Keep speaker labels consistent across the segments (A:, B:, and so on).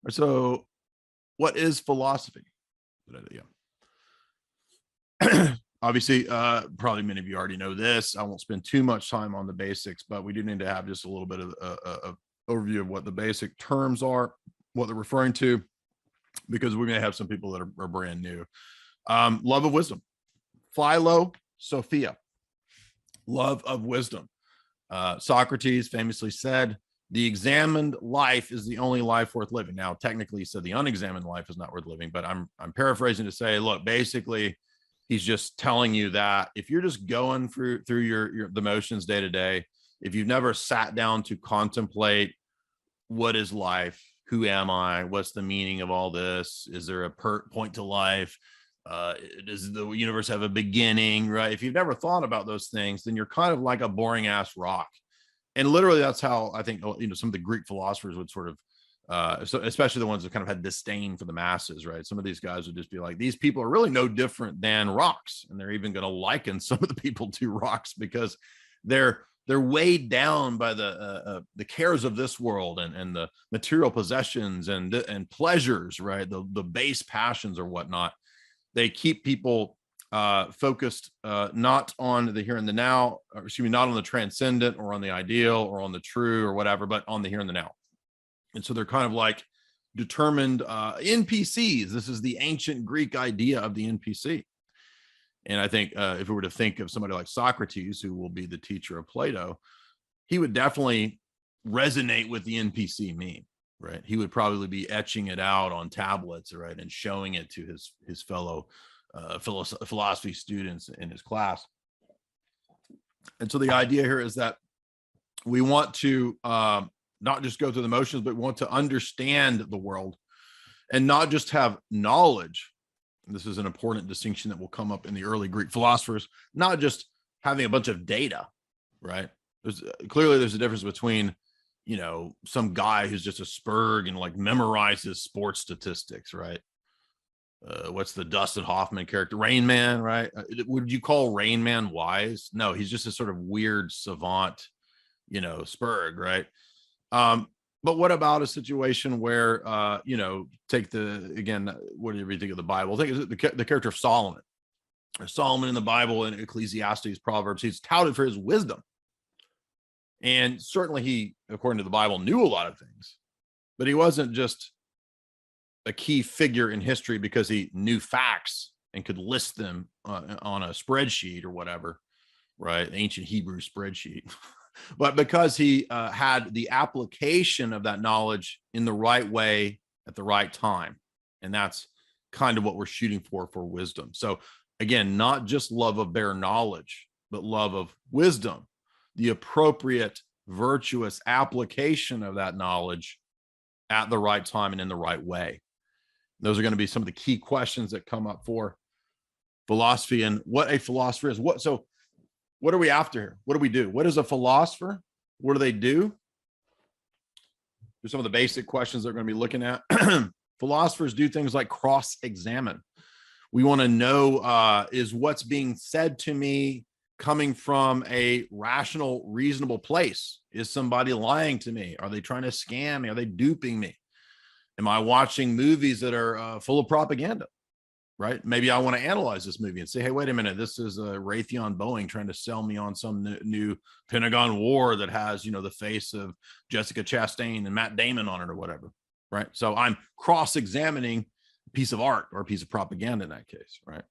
A: So, what is philosophy? Yeah. Obviously, probably many of you already know this. I won't spend too much time on the basics, but we do need to have just a little bit of overview of what the basic terms are, what they're referring to, because we may have some people that are brand new. Love of wisdom, philosophia, love of wisdom. Socrates famously said, the examined life is the only life worth living. Now, technically, he said the unexamined life is not worth living, but I'm paraphrasing to say, look, basically, he's just telling you that if you're just going through the motions day to day, if you've never sat down to contemplate what is life, who am I, what's the meaning of all this, is there a point to life, does the universe have a beginning, right? If you've never thought about those things, then you're kind of like a boring ass rock. And literally that's how I think, some of the Greek philosophers would sort of, so especially the ones that kind of had disdain for the masses, right? Some of these guys would just be like, these people are really no different than rocks. And they're even going to liken some of the people to rocks because they're weighed down by the cares of this world and the material possessions and pleasures, right? The base passions or whatnot. They keep people focused not on the here and the now, or excuse me, not on the transcendent or on the ideal or on the true or whatever, but on the here and the now. And so they're kind of like determined NPCs. This is the ancient Greek idea of the NPC. And I think if we were to think of somebody like Socrates, who will be the teacher of Plato, he would definitely resonate with the NPC meme, right? He would probably be etching it out on tablets, right, and showing it to his fellow philosophy students in his class. And so the idea here is that we want to not just go through the motions, but we want to understand the world and not just have knowledge. This is an important distinction that will come up in the early Greek philosophers, not just having a bunch of data, right? There's a difference between, some guy who's just a spurg and like memorizes sports statistics, right? What's the Dustin Hoffman character? Rain Man, right? Would you call Rain Man wise? No, he's just a sort of weird savant, spurg, right? But what about a situation where, take whatever you think of the Bible, take the character of Solomon. Solomon in the Bible and Ecclesiastes, Proverbs, he's touted for his wisdom. And certainly he, according to the Bible, knew a lot of things, but he wasn't just a key figure in history because he knew facts and could list them on a spreadsheet or whatever, right? Ancient Hebrew spreadsheet. But because he had the application of that knowledge in the right way at the right time. And that's kind of what we're shooting for wisdom. So again, not just love of bare knowledge, but love of wisdom, the appropriate virtuous application of that knowledge at the right time and in the right way. Those are going to be some of the key questions that come up for philosophy and what a philosopher is. What are we after here? What do we do? What is a philosopher? What do they do? There's some of the basic questions they're going to be looking at. Philosophers do things like cross-examine. We want to know, is what's being said to me coming from a rational, reasonable place? Is somebody lying to me? Are they trying to scam me? Are they duping me? Am I watching movies that are full of propaganda? Right? Maybe I want to analyze this movie and say, hey, wait a minute, this is Raytheon Boeing trying to sell me on some new Pentagon war that has, the face of Jessica Chastain and Matt Damon on it or whatever, right? So I'm cross-examining a piece of art or a piece of propaganda in that case, right?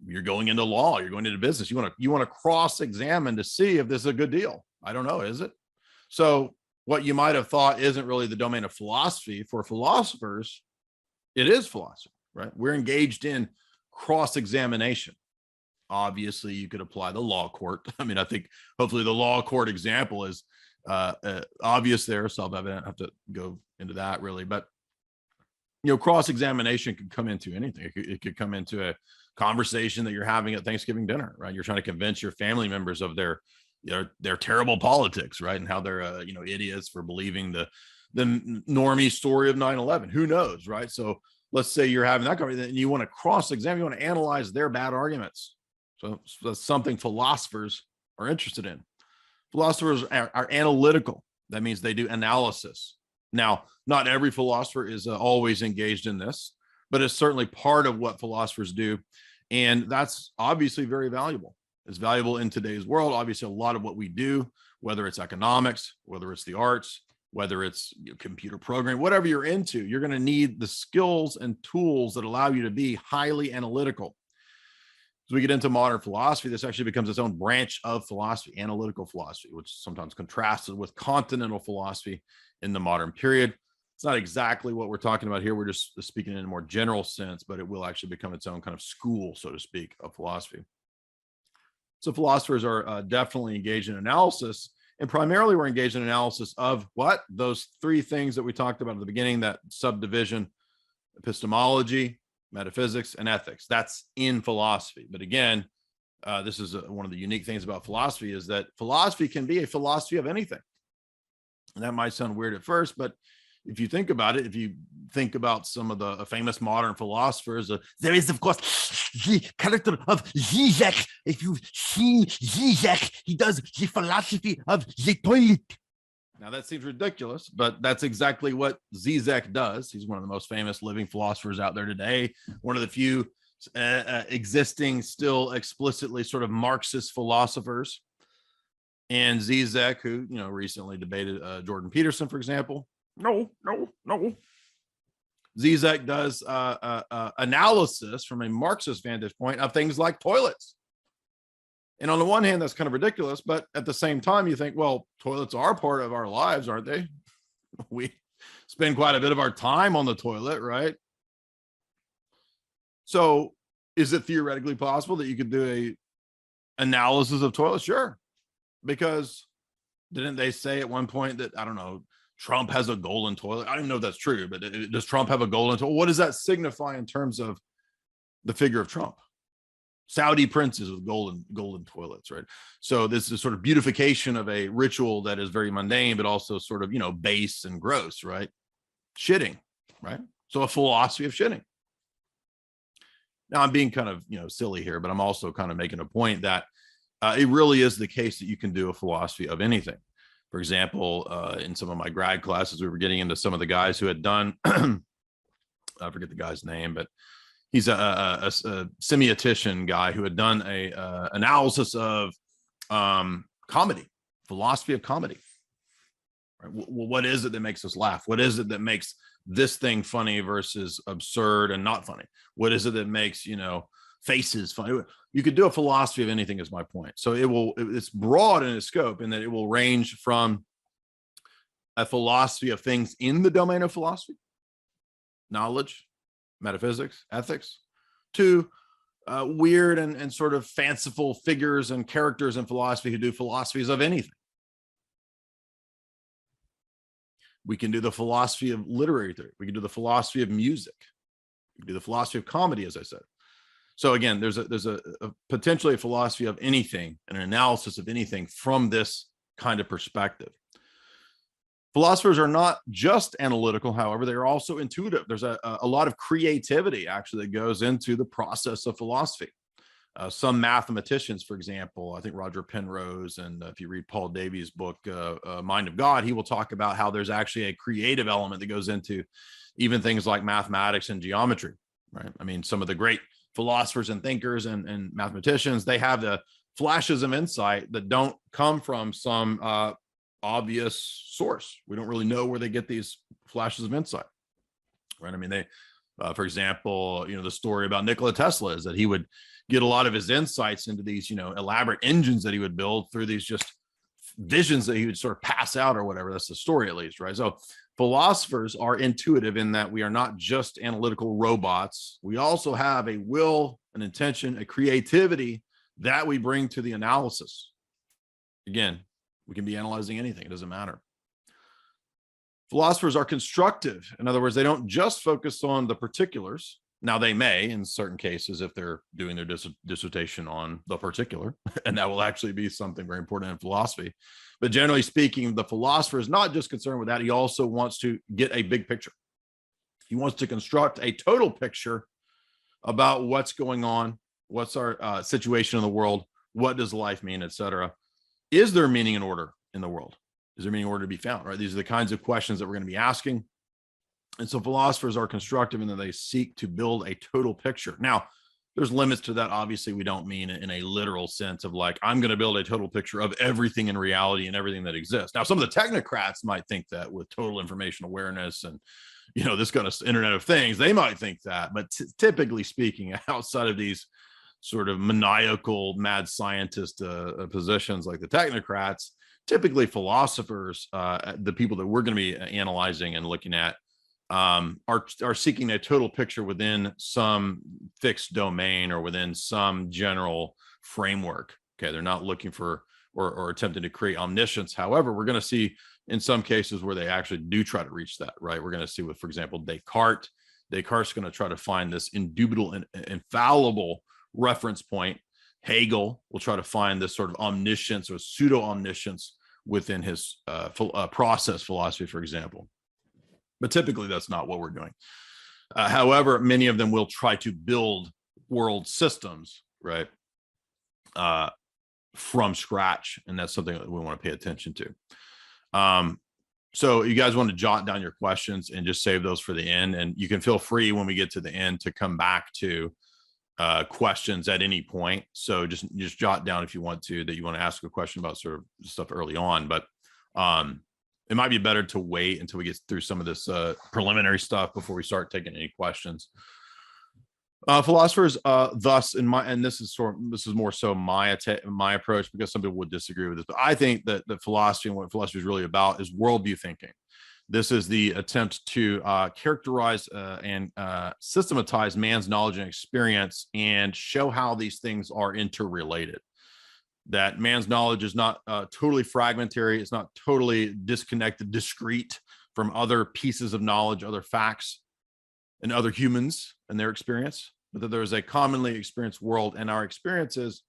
A: You're going into law, you're going into business. You want to cross-examine to see if this is a good deal. I don't know, is it? So what you might have thought isn't really the domain of philosophy, for philosophers, it is philosophy. Right? We're engaged in cross-examination. Obviously, you could apply the law court. I mean, I think hopefully the law court example is obvious there. Self-evident. I have to go into that really, but cross-examination could come into anything. It could come into a conversation that you're having at Thanksgiving dinner, right? You're trying to convince your family members of their terrible politics, right? And how they're idiots for believing the normie story of 9/11. Who knows, right? So let's say you're having that conversation and you want to cross-examine, you want to analyze their bad arguments. So that's something philosophers are interested in. Philosophers are analytical. That means they do analysis. Now, not every philosopher is always engaged in this, but it's certainly part of what philosophers do. And that's obviously very valuable. It's valuable in today's world. Obviously, a lot of what we do, whether it's economics, whether it's the arts, whether it's computer programming, whatever you're into, you're going to need the skills and tools that allow you to be highly analytical. As we get into modern philosophy, this actually becomes its own branch of philosophy, analytical philosophy, which is sometimes contrasted with continental philosophy in the modern period. It's not exactly what we're talking about here. We're just speaking in a more general sense, but it will actually become its own kind of school, so to speak, of philosophy. So philosophers are definitely engaged in analysis, and primarily we're engaged in analysis of what? Those three things that we talked about at the beginning, that subdivision: epistemology, metaphysics, and ethics. That's in philosophy. But again, this is one of the unique things about philosophy, is that philosophy can be a philosophy of anything. And that might sound weird at first, but if you think about it, if you think about some of the famous modern philosophers, there is, of course, the character of Zizek. If you've seen Zizek, he does the philosophy of the toilet. Now, that seems ridiculous, but that's exactly what Zizek does. He's one of the most famous living philosophers out there today, one of the few existing, still explicitly sort of Marxist philosophers. And Zizek, who, recently debated Jordan Peterson, for example. No. Zizek does analysis from a Marxist vantage point of things like toilets. And on the one hand, that's kind of ridiculous, but at the same time, you think, well, toilets are part of our lives, aren't they? We spend quite a bit of our time on the toilet, right? So is it theoretically possible that you could do a analysis of toilets? Sure. Because didn't they say at one point that, I don't know, Trump has a golden toilet? I don't even know if that's true, but does Trump have a golden toilet? What does that signify in terms of the figure of Trump? Saudi princes with golden toilets, right? So this is sort of beautification of a ritual that is very mundane, but also sort of, base and gross, right? Shitting, right? So a philosophy of shitting. Now I'm being kind of, silly here, but I'm also kind of making a point that it really is the case that you can do a philosophy of anything. For example, in some of my grad classes, we were getting into some of the guys who had done, I forget the guy's name, but he's a semiotician guy who had done a analysis of comedy, philosophy of comedy. Right? What is it that makes us laugh? What is it that makes this thing funny versus absurd and not funny? What is it that makes, faces funny? You could do a philosophy of anything, is my point. So it's broad in its scope, in that it will range from a philosophy of things in the domain of philosophy, knowledge, metaphysics, ethics, to weird and sort of fanciful figures and characters in philosophy who do philosophies of anything. We can do the philosophy of literary theory. We can do the philosophy of music. We can do the philosophy of comedy, as I said. So again, there's a potentially a philosophy of anything, and an analysis of anything from this kind of perspective. Philosophers are not just analytical, however, they are also intuitive. There's a lot of creativity actually that goes into the process of philosophy. Some mathematicians, for example, I think Roger Penrose, and if you read Paul Davies' book, Mind of God, he will talk about how there's actually a creative element that goes into even things like mathematics and geometry, right? I mean, some of the great philosophers and thinkers and mathematicians, they have the flashes of insight that don't come from some obvious source. We don't really know where they get these flashes of insight, right? I mean, they, for example, the story about Nikola Tesla is that he would get a lot of his insights into these, elaborate engines that he would build through these just visions that he would sort of pass out or whatever. That's the story, at least, right? So philosophers are intuitive in that we are not just analytical robots. We also have a will, an intention, a creativity that we bring to the analysis. Again, we can be analyzing anything. It doesn't matter. Philosophers are constructive. In other words, they don't just focus on the particulars. Now, they may, in certain cases, if they're doing their dissertation on the particular, and that will actually be something very important in philosophy. But generally speaking, the philosopher is not just concerned with that. He also wants to get a big picture. He wants to construct a total picture about what's going on, what's our situation in the world, what does life mean, etc. Is there meaning and order in the world? Is there meaning order to be found, right? These are the kinds of questions that we're going to be asking. And so philosophers are constructive in that they seek to build a total picture. Now, there's limits to that. Obviously, we don't mean it in a literal sense of like, I'm going to build a total picture of everything in reality and everything that exists. Now, some of the technocrats might think that with total information awareness and, this kind of Internet of Things, they might think that. But typically speaking, outside of these sort of maniacal mad scientist positions like the technocrats, typically philosophers, the people that we're going to be analyzing and looking at, are seeking a total picture within some fixed domain or within some general framework. Okay, they're not looking for or attempting to create omniscience. However, we're going to see in some cases where they actually do try to reach that, right? We're going to see with, for example, Descartes. Descartes is going to try to find this indubitable and infallible reference point. Hegel will try to find this sort of omniscience or pseudo omniscience within his process philosophy, for example. But typically, that's not what we're doing. However, many of them will try to build world systems, right, from scratch. And that's something that we want to pay attention to. So you guys want to jot down your questions and just save those for the end. And you can feel free when we get to the end to come back to questions at any point. So just jot down if you want to, that you want to ask a question about sort of stuff early on. But it might be better to wait until we get through some of this preliminary stuff before we start taking any questions. Philosophers, thus, this is more so my approach, because some people would disagree with this, but I think that philosophy and what philosophy is really about is worldview thinking. This is the attempt to characterize and systematize man's knowledge and experience and show how these things are interrelated. That man's knowledge is not totally fragmentary. It's not totally disconnected, discrete from other pieces of knowledge, other facts, and other humans and their experience, but that there is a commonly experienced world, and our experiences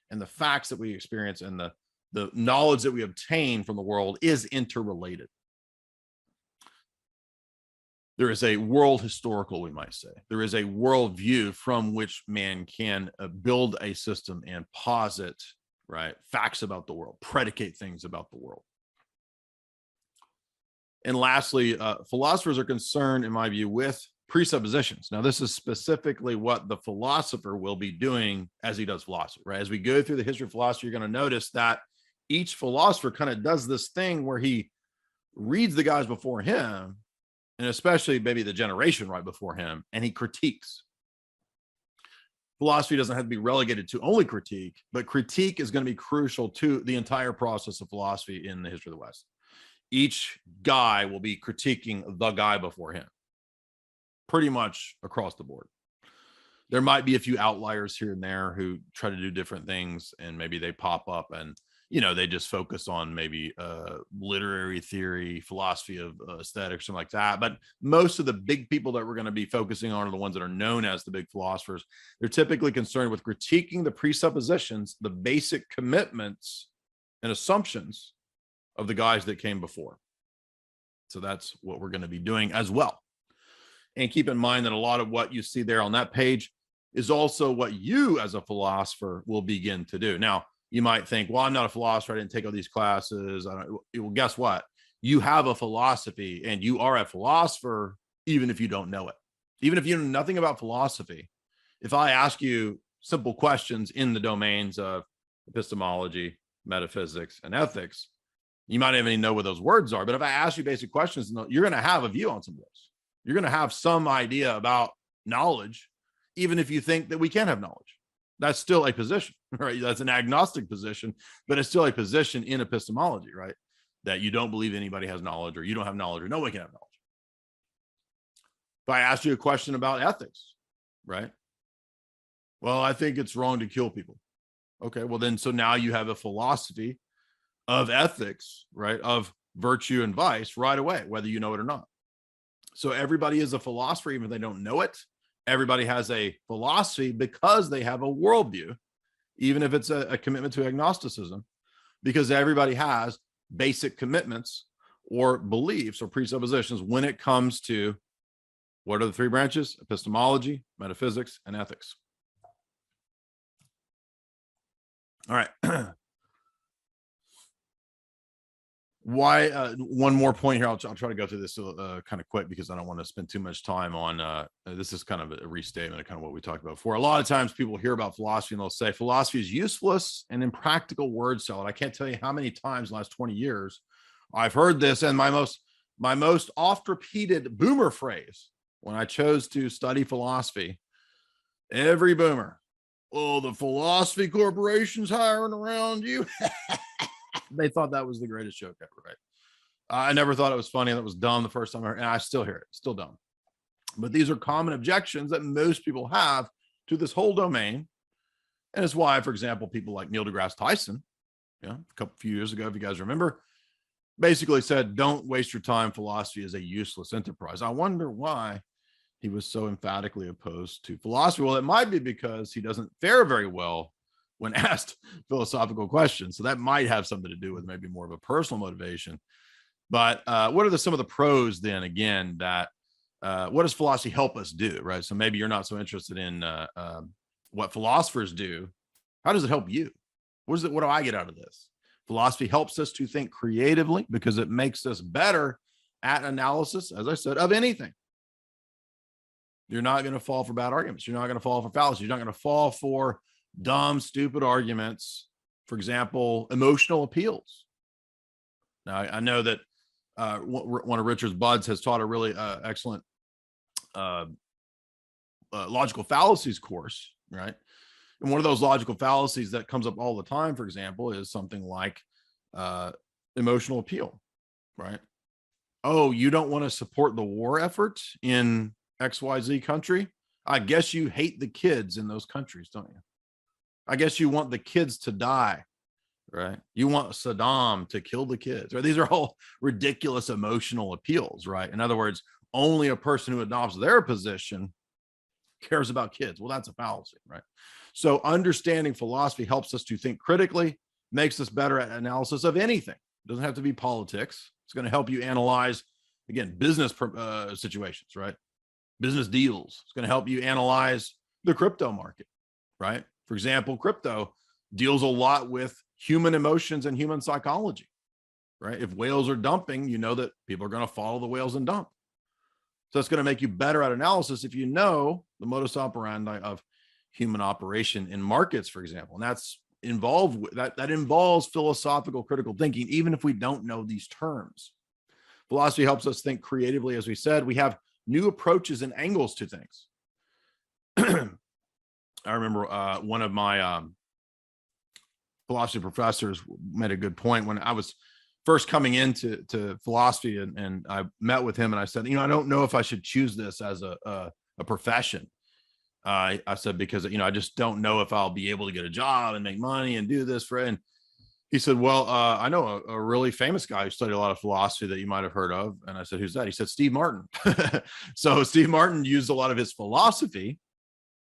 A: and the facts that we experience and the knowledge that we obtain from the world is interrelated. There is a world historical, we might say. There is a world view from which man can build a system and posit, right, facts about the world, predicate things about the world. And lastly, philosophers are concerned, in my view, with presuppositions. Now, this is specifically what the philosopher will be doing as he does philosophy, right? As we go through the history of philosophy, you're going to notice that each philosopher kind of does this thing where he reads the guys before him, and especially maybe the generation right before him, and he critiques. Philosophy doesn't have to be relegated to only critique, but critique is going to be crucial to the entire process of philosophy in the history of the West. Each guy will be critiquing the guy before him, pretty much across the board. There might be a few outliers here and there who try to do different things, and maybe they pop up and they just focus on maybe literary theory, philosophy of aesthetics, something like that. But most of the big people that we're going to be focusing on are the ones that are known as the big philosophers. They're typically concerned with critiquing the presuppositions, the basic commitments and assumptions of the guys that came before. So that's what we're going to be doing as well. And keep in mind that a lot of what you see there on that page is also what you as a philosopher will begin to do. Now, you might think, well, I'm not a philosopher. I didn't take all these classes. Well, guess what? You have a philosophy, and you are a philosopher, even if you don't know it. Even if you know nothing about philosophy, if I ask you simple questions in the domains of epistemology, metaphysics, and ethics, you might even know what those words are. But if I ask you basic questions, you're going to have a view on some of those. You're going to have some idea about knowledge, even if you think that we can't have knowledge. That's still a position, right? That's an agnostic position, but it's still a position in epistemology, right? That you don't believe anybody has knowledge, or you don't have knowledge, or no one can have knowledge. If I asked you a question about ethics, right? Well, I think it's wrong to kill people. Okay, well then, so now you have a philosophy of ethics, right? Of virtue and vice right away, whether you know it or not. So everybody is a philosopher, even if they don't know it. Everybody has a philosophy because they have a worldview, even if it's a commitment to agnosticism, because everybody has basic commitments or beliefs or presuppositions when it comes to what are the three branches? Epistemology, metaphysics, and ethics. All right. Why? One more point here. I'll try to go through this kind of quick because I don't want to spend too much time on this. Is kind of a restatement of kind of what we talked about before. A lot of times people hear about philosophy and they'll say philosophy is useless and impractical word salad. I can't tell you how many times in the last 20 years I've heard this. And my most oft repeated boomer phrase when I chose to study philosophy, every boomer, oh, the philosophy corporation's hiring around you. They thought that was the greatest joke ever, right? I never thought it was funny. That was dumb the first time I heard it, and I still hear it. Still dumb. But these are common objections that most people have to this whole domain. And it's why, for example, people like Neil deGrasse Tyson, a few years ago, if you guys remember, basically said, don't waste your time. Philosophy is a useless enterprise. I wonder why he was so emphatically opposed to philosophy. Well, it might be because he doesn't fare very well when asked philosophical questions. So that might have something to do with maybe more of a personal motivation. But what are some of the pros then, again, that what does philosophy help us do, right? So maybe you're not so interested in what philosophers do. How does it help you? What do I get out of this? Philosophy helps us to think creatively because it makes us better at analysis, as I said, of anything. You're not going to fall for bad arguments. You're not going to fall for fallacies. You're not going to fall for dumb, stupid arguments. For example, emotional appeals. Now, I know that one of Richard's buds has taught a really excellent logical fallacies course, right? And one of those logical fallacies that comes up all the time, for example, is something like emotional appeal, right? Oh, you don't want to support the war effort in XYZ country? I guess you hate the kids in those countries, don't you? I guess you want the kids to die, right? You want Saddam to kill the kids, right? These are all ridiculous emotional appeals, right? In other words, only a person who adopts their position cares about kids. Well, that's a fallacy, right? So understanding philosophy helps us to think critically, makes us better at analysis of anything. It doesn't have to be politics. It's going to help you analyze, again, business situations, right? Business deals. It's going to help you analyze the crypto market, right? For example, crypto deals a lot with human emotions and human psychology, right? If whales are dumping, you know that people are going to follow the whales and dump. So it's going to make you better at analysis if you know the modus operandi of human operation in markets, for example. And that's involved with that involves philosophical critical thinking, even if we don't know these terms. Philosophy helps us think creatively. As we said, we have new approaches and angles to things. I remember one of my philosophy professors made a good point when I was first coming into philosophy, and I met with him and I said, I don't know if I should choose this as a profession. I said, because, I just don't know if I'll be able to get a job and make money and do this and he said, well, I know a really famous guy who studied a lot of philosophy that you might have heard of. And I said, who's that? He said, Steve Martin. So Steve Martin used a lot of his philosophy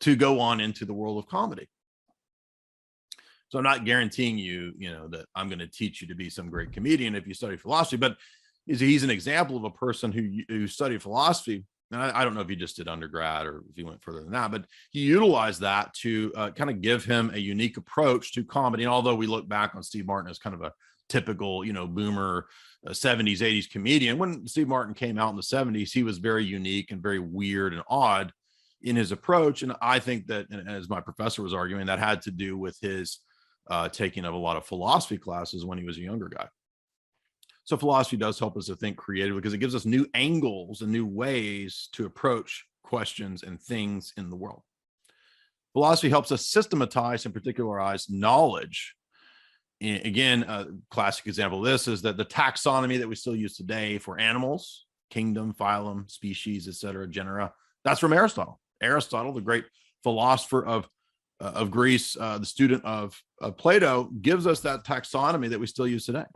A: to go on into the world of comedy. So I'm not guaranteeing you, that I'm going to teach you to be some great comedian if you study philosophy, but he's an example of a person who studied philosophy. And I don't know if he just did undergrad or if he went further than that, but he utilized that to kind of give him a unique approach to comedy. And although we look back on Steve Martin as kind of a typical, boomer 70s, 80s comedian, when Steve Martin came out in the 70s, he was very unique and very weird and odd in his approach. And I think that, and as my professor was arguing, that had to do with his taking of a lot of philosophy classes when he was a younger guy. So philosophy does help us to think creatively because it gives us new angles and new ways to approach questions and things in the world. Philosophy helps us systematize and particularize knowledge. Again, a classic example of this is that the taxonomy that we still use today for animals, kingdom, phylum, species, etc., genera, that's from Aristotle. Aristotle, the great philosopher of Greece, the student of Plato, gives us that taxonomy that we still use today.